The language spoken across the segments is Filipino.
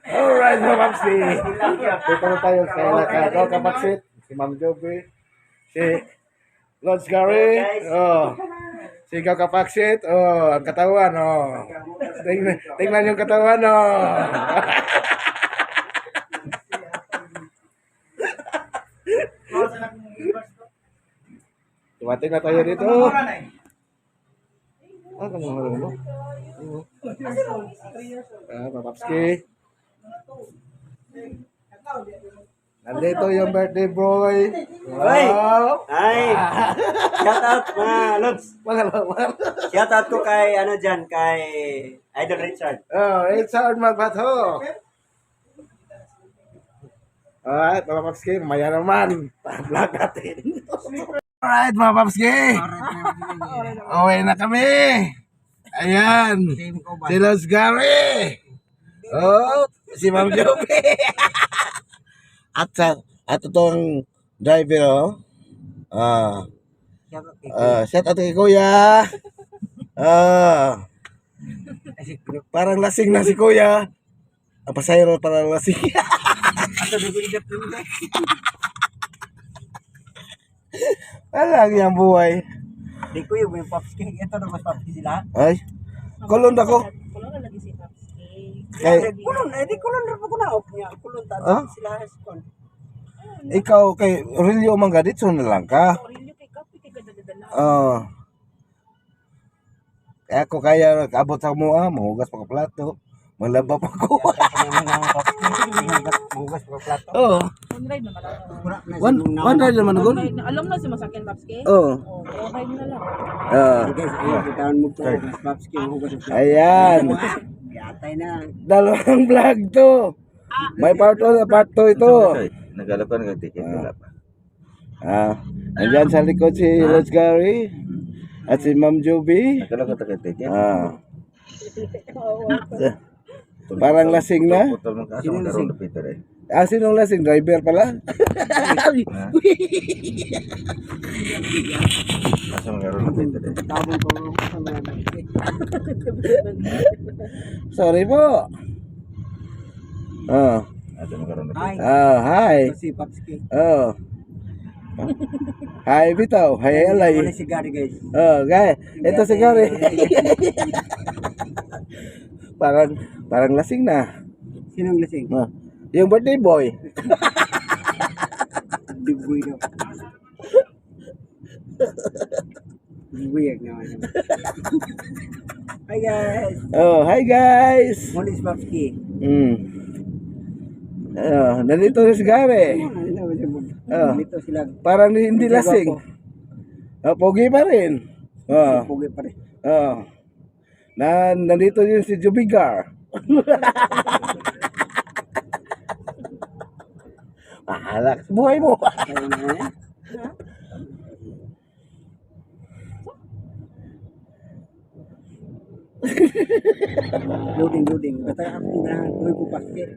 Alright, mga Papsi. Dito na tayo sa Nakagaw Kapaksit. Si Ma'am Joby. Si Lodge Gary. Oh. Si Ikaw Kapaksit. Oh, ang katawan. Oh. Tingnan yung katawan. Oh. Dumating na tayo dito. Ah, kamu mo? Papapski. Nandito yung birthday boy. Wow. Ay. Shout out mga lods. Shout out ko kay ano diyan kay Idol Richard. Oh, Richard Magbato. Alright, mga papski, maya naman. Vlog natin. Alright, mga papski. Uwi na kami. Ayan. Si Los Gary. Oh, si Ma'am Joby. At itong driver, oh. Shout out kay Kuya. Parang lasing na si Kuya. Ang pasayro parang lasing. Alang yung buhay. Di ko yung Popski. Ito na mas Popski sila. Ay, kulon ako. Kulon na lagi si Popski. Kulon, di kulon na ko na ok niya. Kulon ta sila kon. Ikaw kay Rilio Manggadit so na lang ka. Rilyo kay kape kay gadadala. Kaya ako kaya abot sa mo mahugas pa ka plato. Malaba pa ko. Hugas pa plato. Oh. One ride naman ako. One ride naman gun. Alam na si Masakin Popski? Oh. Oh, ride na lang. Guys, ayun bitawan mo to. Mas Popski hugas pa. Ayan. Yatay na. Dalawang vlog to. May part 1 at part 2 ito. Nagalapan ng ticket wala pa. Nandiyan sa likod si Lodge Gary at si Ma'am Joby. Nagalapan ng ticket. Parang lasing na. Putol ng kaso ng karoon na Peter eh. Sinong lasing? Driver pala. Kaso ng karoon na Peter eh. Tabon ko sa mga. Sorry po. Kaso ng karoon na Hi. Peter. Hi. Si Popski. Hi, Bitaw. Hi, Alay. Wala si Gary guys. Guys. Ito si Gary. parang lasing na. Sinong lasing? Yung birthday boy. Big boy daw. Weird naman. Hi guys. Hi guys. What is Popski? Nandito na si Gary. Dito sila. Parang hindi lasing. Pogi pa rin. Pugi pa rin. Nandito yung si Jubigar. Mahalak sa buhay mo. Ayun na yan. Loading. Basta ako na kuwi ko Popski.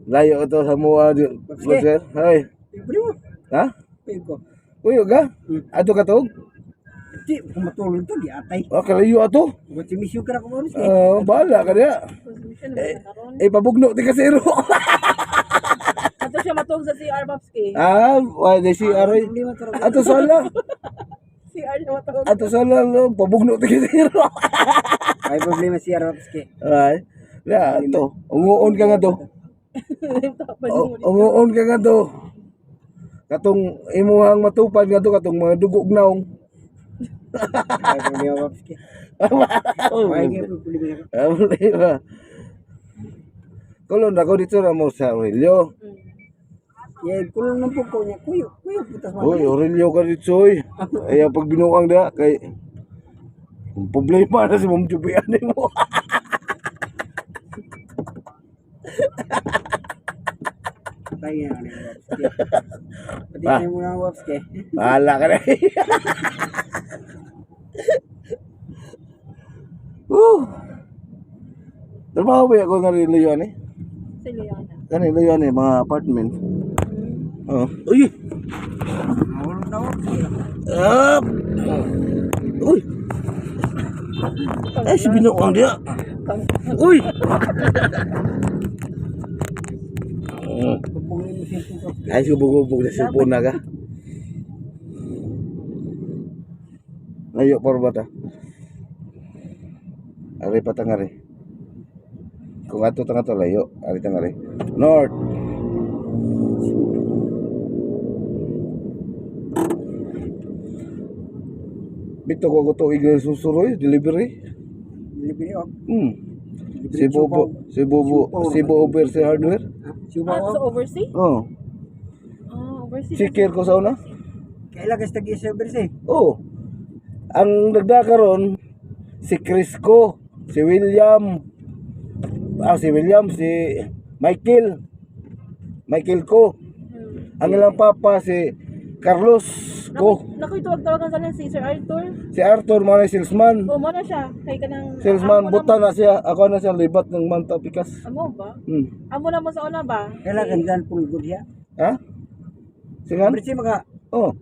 Layo ito sa mua. Sir. Hay. Ibre mo. Ha? Kuwi ko. Uyo ga? Ato katog? Di, kumatulog to, di atay. Kalayo ato. Buti misyo ka na kumaros eh. Bahala ka niya. Position naman na karon. Pabugno ti kasero. Ato siya matog sa CR Popski. Why they see aroy? Hindi mo turo. Ato sala. CR na matog. Ato sala lo pabugno ti kasero. Ay problema si Popski. Ay. Ya, to. Umuon ka nga to. Umuon ka nga to. Katong imuhang matupad nga to katong mga dugog naong. Ay problema Popski. Ay problema. Kulon ako dito na mo sa Aurelio. Yeah, kulong ng pupo niya. Kuyo putas mo. Uy, Aurelio ka dito oy. Ay pag binuang da kay problema na si Ma'am Juby mo. Tayo na ni Popski. Pati mo na Popski. Bahala ka na. Trabaho ba ako nga rin Leon eh? Si Leona. Kanila yan eh, mga apartment. Uy! Mahulog na Popski. Uy! Ay, si binuang dia. Uy! Ay, subog-ubog na cellphone na ka. Layo por ba ta? Ari pa tangari. Kung ato tanga to layo, ari tangari. North. Bito ko to igay susuroy delivery. Libre o. Cebu over sa hardware. Sa overseas? Oh. Overseas. Sikir ko sa una. Kailan kasi tag-isa bersih. Oh. Ang nagdakaron si Crisco, si William, si Michael ko. Ang ilang papa si Carlos ko. Naku, ituwag-tawagan sa si Sir Arthur. Si Arthur mo na salesman. O, mo na siya. Kay ka ng... Salesman, buta na siya. Ako na siya libat ng Manta Pikas. Amo ba? Hmm. Amo na mo sa una ba? Kailan kan pulgod ya. Ha? Singan? Bersih maka. Oh.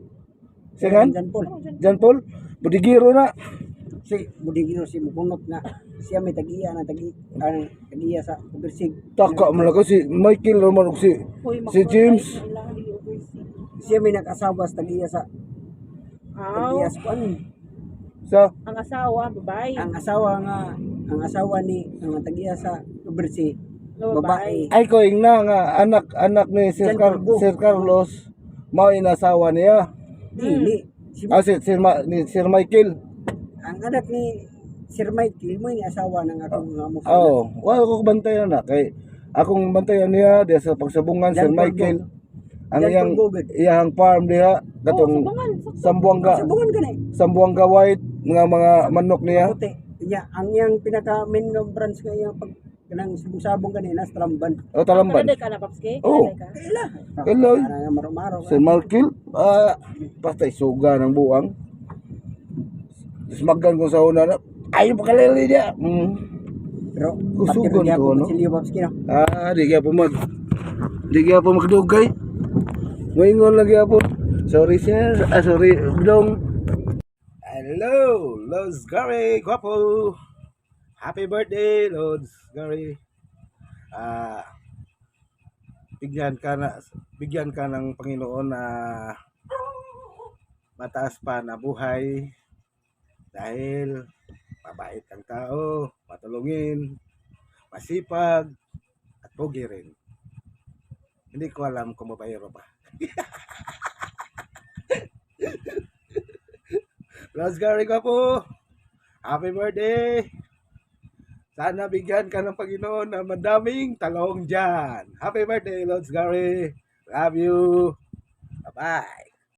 Singan? Jan pul. Jan Paul? Budigiro na. Si budigiro si mukunot na siya may tagiya na tagiya sa bersih. Taka mo lang ko si Michael Roman ug si James. Siya may nag-asawa sa tagiya sa Aw, tagiya sa kuan. Sa ang asawa, babae. Ang asawa ni ang tagiya sa bersih babae. ay ko na nga anak ni Sir, Sir Carlos mao inasawa niya. Dili. Sir Michael. Ang anak ni Sir Michael mo ni asawa ng akong amo. Oh, wala ko bantayan na kay akong bantayan niya diya sa pagsabungan Sir Jan Michael. Ang Jan iyang Pulbugod. iyang farm diha katong Sabungan Sambuanga White mga manok niya. Puti. Iya, ang yang pinaka main ng branch nga yung pag kanang sabong kanina sa Tramban. O Talamban. Kanaday ka na, Papske? Oh. Kanaday ka? Kaila. Hello. Para maro-maro. Sir Michael, patay suga ng buang. Smagan ko sa una na ayaw pakalili niya. Pero Kusugon pati rin to, no? si Leo Babski no. Di kaya po makadugay. Ngoingon lagi po. Sorry sir, sorry dong. Hello, Lods Gary, guwapo. Happy birthday, Lods Gary. Bigyan ka ng Panginoon na mataas pa na buhay dahil mabait ang tao, matulungin, masipag, at pogi rin. Hindi ko alam kung mabayro ba. Lods Gary ko po. Happy birthday. Sana bigyan ka ng Panginoon na madaming talong dyan. Happy birthday, Lods Gary. Love you. Bye-bye.